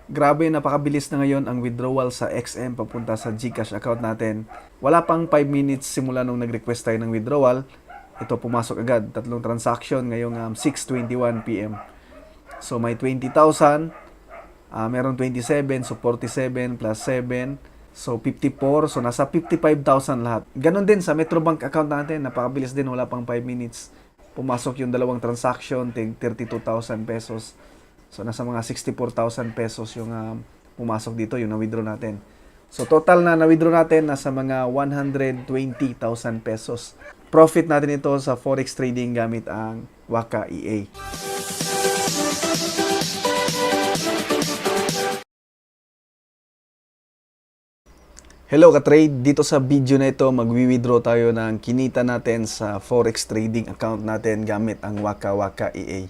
Grabe, napakabilis na ngayon ang withdrawal sa XM papunta sa GCash account natin. Wala pang 5 minutes simula nung nag-request tayo ng withdrawal. Ito pumasok agad, tatlong transaction ngayong 6:21 PM. So may 20,000, meron 27, so 47 plus 7, so 54, so nasa 55,000 lahat. Ganon din sa Metrobank account natin, napakabilis din, wala pang 5 minutes. Pumasok yung dalawang transaction, 32,000 pesos. So, nasa mga 64,000 pesos yung pumasok dito, yung na-withdraw natin. So, total na na-withdraw natin, nasa mga 120,000 pesos. Profit natin ito sa Forex trading gamit ang Waka EA. Hello ka-trade! Dito sa video na ito, magwi-withdraw tayo ng kinita natin sa Forex trading account natin gamit ang Waka EA.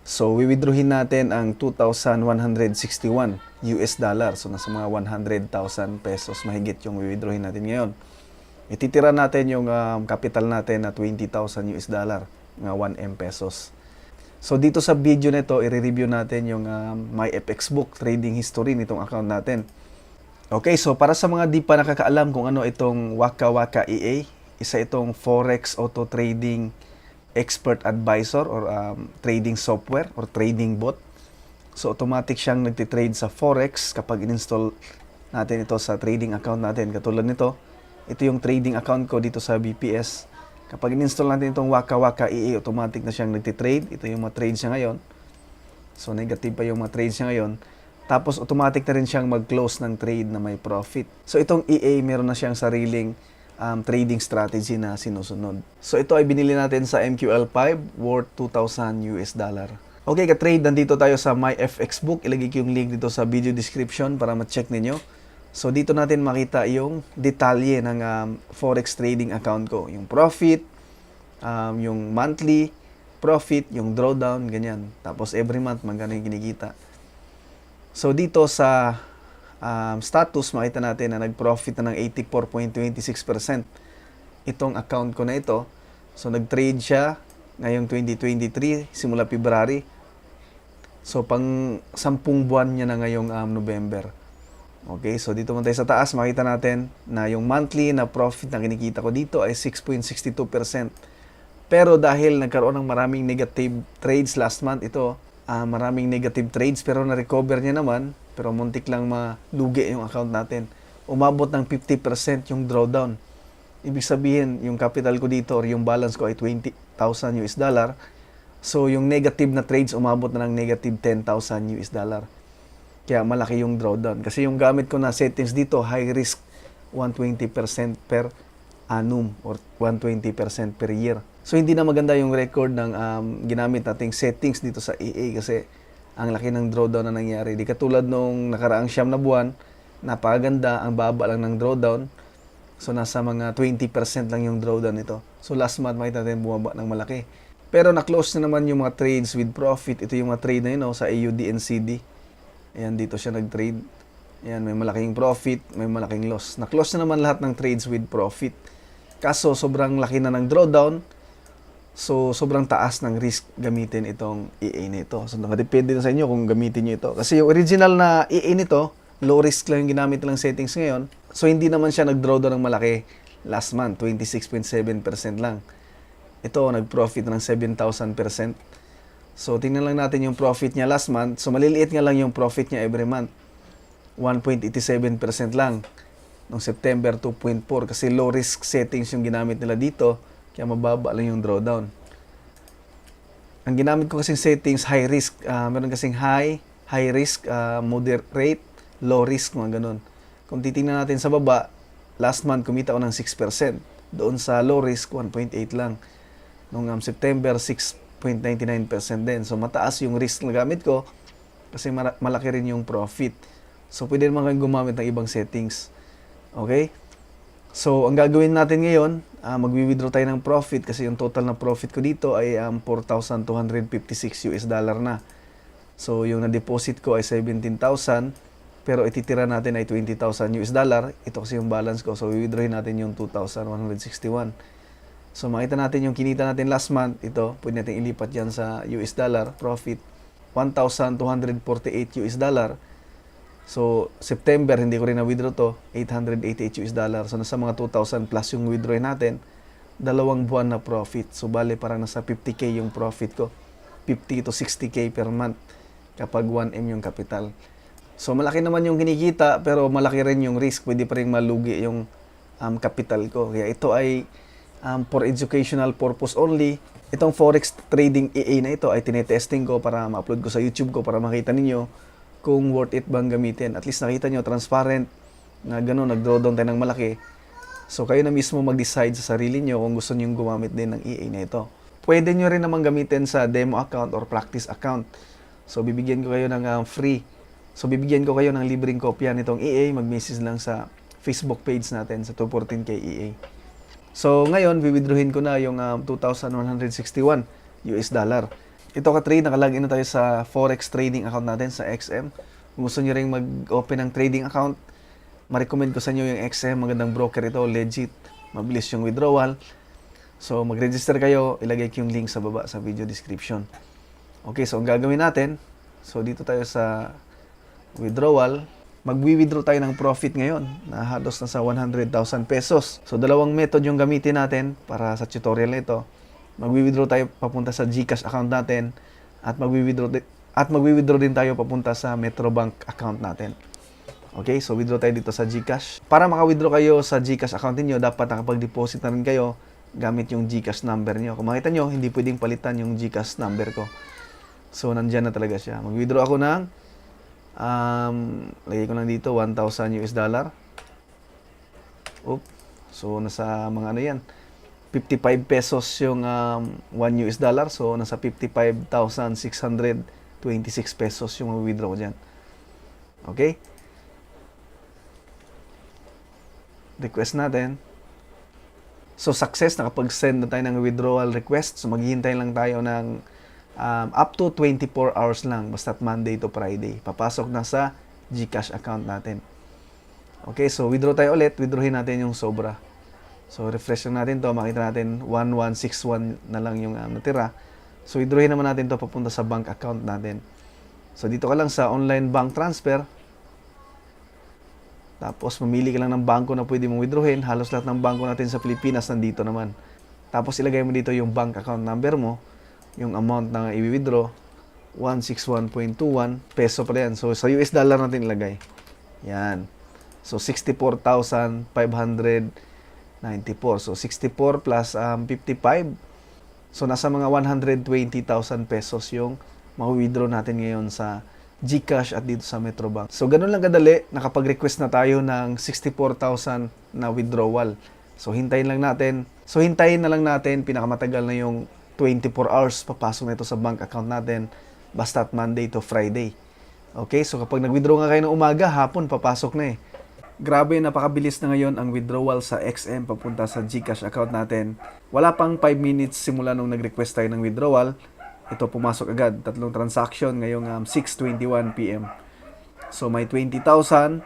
So, withdrawin natin ang 2,161 US dollar. So, nasa mga 100,000 pesos mahigit yung withdrawin natin ngayon. Ititira natin yung capital natin na 20,000 US dollar, mga 1M pesos. So, dito sa video na ito, i-review natin yung my FX book trading history nitong account natin. Okay, so para sa mga di pa nakakaalam kung ano itong Waka EA, isa itong Forex Auto Trading Expert Advisor or trading software or trading bot. So automatic siyang nagtitrade sa Forex kapag in-install natin ito sa trading account natin. Katulad nito, ito yung trading account ko dito sa BPS. Kapag in-install natin itong Waka EA, automatic na siyang nagtitrade. Ito yung mga trades niya ngayon. So negative pa yung mga trades niya ngayon. Tapos automatic na rin siyang mag-close ng trade na may profit. So itong EA, meron na siyang sariling trading strategy na sinusunod. So ito ay binili natin sa MQL5 worth 2,000 US dollar. Okay ka-trade, nandito tayo sa My FX book. Ilagay ko yung link dito sa video description para ma-check ninyo. So dito natin makita yung detalye ng Forex trading account ko. Yung profit, yung monthly profit, yung drawdown, ganyan. Tapos every month, magkano yung kinikita. So dito sa status, makita natin na nag-profit na ng 84.26% itong account ko na ito. So nag-trade siya ngayong 2023, simula February. So pang 10 buwan niya na ngayong November. Okay, so dito muna tayo sa taas, makita natin na yung monthly na profit na kinikita ko dito ay 6.62%. Pero dahil nagkaroon ng maraming negative trades last month, ito maraming negative trades pero na-recover niya naman, pero muntik lang malugi yung account natin. Umabot ng 50% yung drawdown. Ibig sabihin, yung capital ko dito or yung balance ko ay 20,000 US dollar. So, yung negative na trades umabot na ng negative 10,000 US dollar. Kaya malaki yung drawdown. Kasi yung gamit ko na settings dito, high risk, 120% per annum or 120% per year. So, hindi na maganda yung record ng ginamit nating settings dito sa EA kasi ang laki ng drawdown na nangyari. Di katulad nung nakaraang 9 na buwan, napakaganda, ang baba lang ng drawdown. So, nasa mga 20% lang yung drawdown nito. So, last month, makita natin bumaba ng malaki. Pero, na-close na naman yung mga trades with profit. Ito yung mga trade na yun, sa AUD and CD. Ayan, dito siya nag-trade. Ayan, may malaking profit, may malaking loss. Na-close na naman lahat ng trades with profit. Kaso, sobrang laki na ng drawdown. So, sobrang taas ng risk gamitin itong EA nito. So, nakadepende na sa inyo kung gamitin nyo ito. Kasi yung original na EA nito, low risk lang yung ginamit nilang settings ngayon. So, hindi naman siya nag-draw down ng malaki last month, 26.7% lang. Ito, nag-profit ng 7,000%. So, tingnan lang natin yung profit niya last month. So, maliliit nga lang yung profit niya every month. 1.87% lang. Noong September, 2.4%. Kasi low risk settings yung ginamit nila dito. Kaya mababa lang yung drawdown. Ang ginamit ko kasing settings, high risk. Meron kasing high risk, moderate, low risk, mga ganun. Kung titingnan natin sa baba, last month kumita ako ng 6%. Doon sa low risk, 1.8 lang. Noong September, 6.99% din. So mataas yung risk na gamit ko kasi malaki rin yung profit. So pwede naman kayong gumamit ng ibang settings. Okay? So, ang gagawin natin ngayon, magwi-withdraw tayo ng profit kasi yung total na profit ko dito ay 4,256 US dollar na. So, yung na-deposit ko ay 17,000 pero ititira natin ay 20,000 US dollar. Ito kasi yung balance ko. So, i-withdrawin natin yung 2,161. So, makita natin yung kinita natin last month. Ito, pwede natin ilipat yan sa US dollar profit. 1,248 US dollar. So, September, hindi ko rin na-withdraw to, 888 US dollar. So, nasa mga 2,000 plus yung withdraw natin. 2 buwan na profit. So, bale, parang nasa 50K yung profit ko. 50 to 60K per month kapag 1M yung capital. So, malaki naman yung kinikita, pero malaki rin yung risk. Pwede pa rin malugi yung capital ko. Kaya ito ay for educational purpose only. Itong Forex Trading EA na ito ay tinetesting ko para ma-upload ko sa YouTube ko para makita ninyo kung worth it bang gamitin. At least nakita nyo, transparent, na gano'n, nag-drawdown tayo ng malaki. So, kayo na mismo mag-decide sa sarili nyo kung gusto nyo gumamit din ng EA na ito. Pwede nyo rin naman gamitin sa demo account or practice account. So, bibigyan ko kayo ng free. So, bibigyan ko kayo ng libreng kopya nitong EA. Mag-message lang sa Facebook page natin sa 214K EA. So, ngayon, withdrawin ko na yung 2,161 US dollar. Ito ka-trade, nakalagin na tayo sa Forex trading account natin sa XM. Kung gusto nyo rin mag-open ng trading account, ma-recommend ko sa inyo yung XM. Magandang broker ito, legit. Mabilis yung withdrawal. So, mag-register kayo. Ilagay ko yung link sa baba sa video description. Okay, so ang gagawin natin, so dito tayo sa withdrawal. Mag-withdraw tayo ng profit ngayon na halos na sa 100,000 pesos. So, dalawang method yung gamitin natin para sa tutorial na ito. Mag-withdraw tayo papunta sa GCash account natin at mag-withdraw din tayo papunta sa Metrobank account natin. Okay, so withdraw tayo dito sa GCash. Para maka-withdraw kayo sa GCash account niyo, dapat nakapag-deposit na rin kayo gamit yung GCash number niyo. Kung makita niyo, hindi pwedeng palitan yung GCash number ko. So, nandiyan na talaga siya. Mag-withdraw ako ng lagay ko lang dito 1,000 US dollar. So, nasa mga ano yan, 55 pesos yung 1 US dollar. So, nasa 55,626 pesos yung withdraw ko dyan. Okay? Request natin. So, success. Nakapag-send na tayo ng withdrawal request. So, maghihintay lang tayo ng up to 24 hours lang. Basta't Monday to Friday. Papasok na sa GCash account natin. Okay? So, withdraw tayo ulit. Withdrawin natin yung sobra. So, refresh lang natin to. Makita natin 1161 na lang yung natira. So, withdrawin naman natin to papunta sa bank account natin. So, dito ka lang sa online bank transfer. Tapos, mamili ka lang ng bangko na pwede mong withdrawin. Halos lahat ng bangko natin sa Pilipinas nandito naman. Tapos, ilagay mo dito yung bank account number mo. Yung amount na i-withdraw. 161.21 peso pa yan. So, sa US dollar natin ilagay. Yan. So, 64,594. So, 64 plus 55. So, nasa mga 120,000 pesos yung ma-withdraw natin ngayon sa GCash at dito sa Metrobank. So, ganun lang kadali. Nakapag-request na tayo ng 64,000 na withdrawal. So, hintayin na lang natin. Pinakamatagal na yung 24 hours. Papasok na ito sa bank account natin. Basta't Monday to Friday. Okay? So, kapag nag-withdraw nga kayo ng umaga, hapon, papasok na eh. Grabe, napakabilis na ngayon ang withdrawal sa XM papunta sa GCash account natin. Wala pang 5 minutes simula nung nag-request tayo ng withdrawal. Ito pumasok agad. 3 transaction ngayong 6:21 PM. So may 20,000,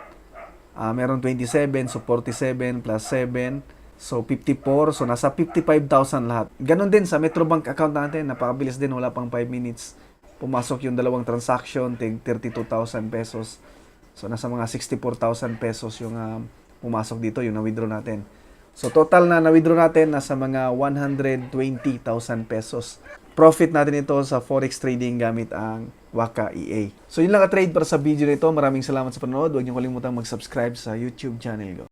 meron 27, so 47 plus 7, so 54, so nasa 55,000 lahat. Ganon din sa Metrobank account natin, napakabilis din, wala pang 5 minutes. Pumasok yung dalawang transaction, 32,000 pesos. So, nasa mga 64,000 pesos yung pumasok dito, yung na-withdraw natin. So, total na na-withdraw natin, nasa mga 120,000 pesos. Profit natin ito sa Forex Trading gamit ang Waka EA. So, yun lang ka-trade para sa video nito. Maraming salamat sa panonood. Huwag niyo kalimutang mag-subscribe sa YouTube channel ko.